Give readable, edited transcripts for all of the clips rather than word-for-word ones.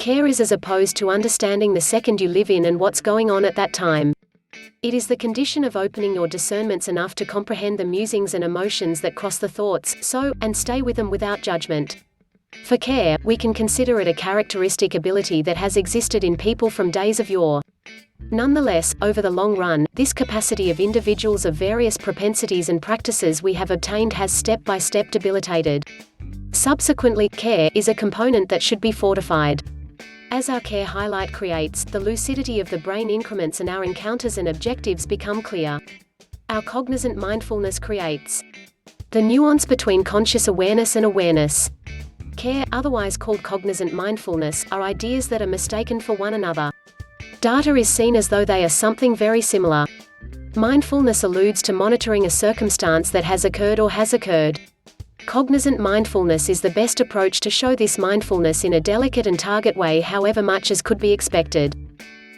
Care is as opposed to understanding the second you live in and what's going on at that time. It is the condition of opening your discernments enough to comprehend the musings and emotions that cross the thoughts, and stay with them without judgment. For care, we can consider it a characteristic ability that has existed in people from days of yore. Nonetheless, over the long run, this capacity of individuals of various propensities and practices we have obtained has step by step debilitated. Subsequently, care is a component that should be fortified. As our care highlight creates, the lucidity of the brain increments and our encounters and objectives become clear. Our cognizant mindfulness creates the nuance between conscious awareness and awareness. Care, otherwise called cognizant mindfulness, are ideas that are mistaken for one another. Data is seen as though they are something very similar. Mindfulness alludes to monitoring a circumstance that has occurred or has occurred. Cognizant mindfulness is the best approach to show this mindfulness in a delicate and target way, however much as could be expected.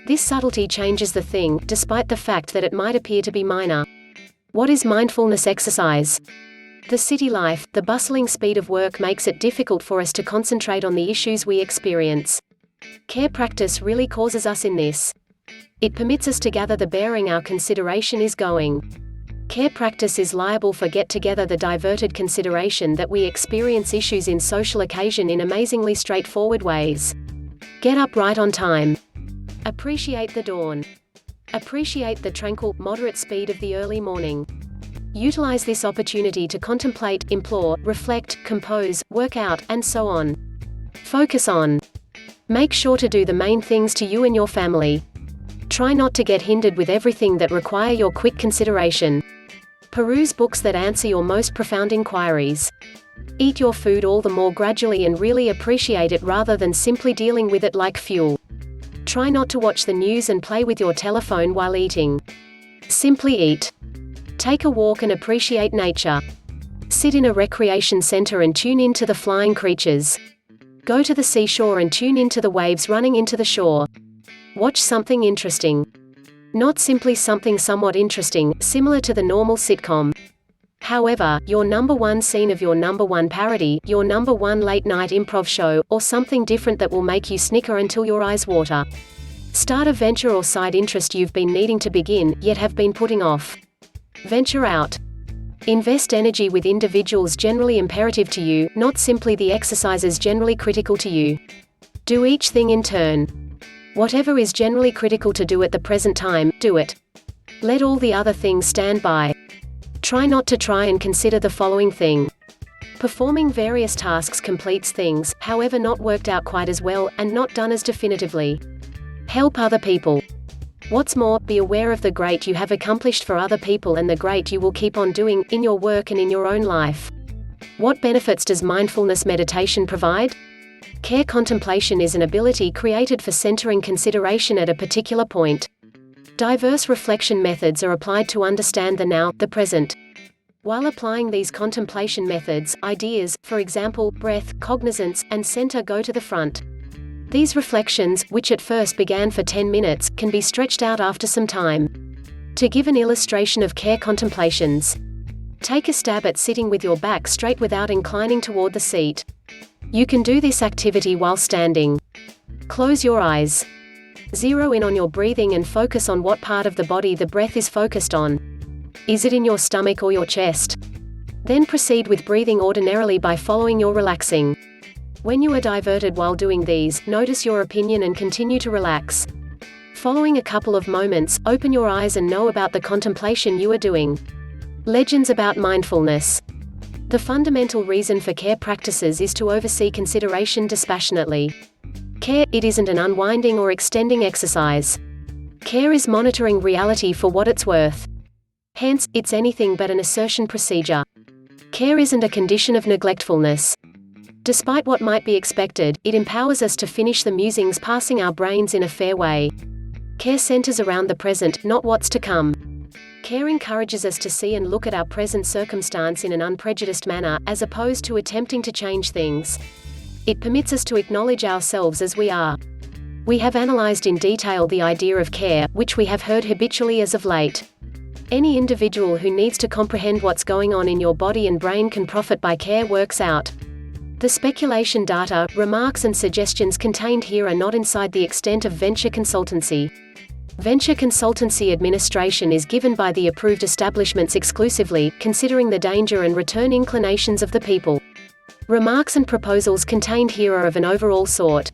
This subtlety changes the thing, despite the fact that it might appear to be minor. What is mindfulness exercise? The city life, the bustling speed of work makes it difficult for us to concentrate on the issues we experience. Care practice really causes us in this. It permits us to gather the bearing our consideration is going. Care practice is liable for get together the diverted consideration that we experience issues in social occasion in amazingly straightforward ways. Get up right on time. Appreciate the dawn. Appreciate the tranquil, moderate speed of the early morning. Utilize this opportunity to contemplate, implore, reflect, compose, work out, and so on. Focus on. Make sure to do the main things to you and your family. Try not to get hindered with everything that require your quick consideration. Peruse books that answer your most profound inquiries. Eat your food all the more gradually and really appreciate it rather than simply dealing with it like fuel. Try not to watch the news and play with your telephone while eating. Simply eat. Take a walk and appreciate nature. Sit in a recreation center and tune in to the flying creatures. Go to the seashore and tune into the waves running into the shore. Watch something interesting. Not simply something somewhat interesting, similar to the normal sitcom. However, your number one scene of your number one parody, your number one late-night improv show, or something different that will make you snicker until your eyes water. Start a venture or side interest you've been needing to begin, yet have been putting off. Venture out. Invest energy with individuals generally imperative to you, not simply the exercises generally critical to you. Do each thing in turn. Whatever is generally critical to do at the present time, do it. Let all the other things stand by. Try not to try and consider the following thing. Performing various tasks completes things, however not worked out quite as well, and not done as definitively. Help other people. What's more, be aware of the great you have accomplished for other people and the great you will keep on doing, in your work and in your own life. What benefits does mindfulness meditation provide? Care contemplation is an ability created for centering consideration at a particular point. Diverse reflection methods are applied to understand the now, the present. While applying these contemplation methods, ideas, for example, breath, cognizance, and center go to the front. These reflections, which at first began for 10 minutes, can be stretched out after some time. To give an illustration of care contemplations, take a stab at sitting with your back straight without inclining toward the seat. You can do this activity while standing. Close your eyes. Zero in on your breathing and focus on what part of the body the breath is focused on. Is it in your stomach or your chest? Then proceed with breathing ordinarily by following your relaxing. When you are diverted while doing these, notice your opinion and continue to relax. Following a couple of moments, open your eyes and know about the contemplation you are doing. Legends about mindfulness. The fundamental reason for care practices is to oversee consideration dispassionately. Care, it isn't an unwinding or extending exercise. Care is monitoring reality for what it's worth. Hence, it's anything but an assertion procedure. Care isn't a condition of neglectfulness. Despite what might be expected, it empowers us to finish the musings passing our brains in a fair way. Care centers around the present, not what's to come. Care encourages us to see and look at our present circumstance in an unprejudiced manner, as opposed to attempting to change things. It permits us to acknowledge ourselves as we are. We have analyzed in detail the idea of care, which we have heard habitually as of late. Any individual who needs to comprehend what's going on in your body and brain can profit by care works out. The speculation data, remarks and suggestions contained here are not inside the extent of venture consultancy. Venture consultancy administration is given by the approved establishments exclusively, considering the danger and return inclinations of the people. Remarks and proposals contained here are of an overall sort.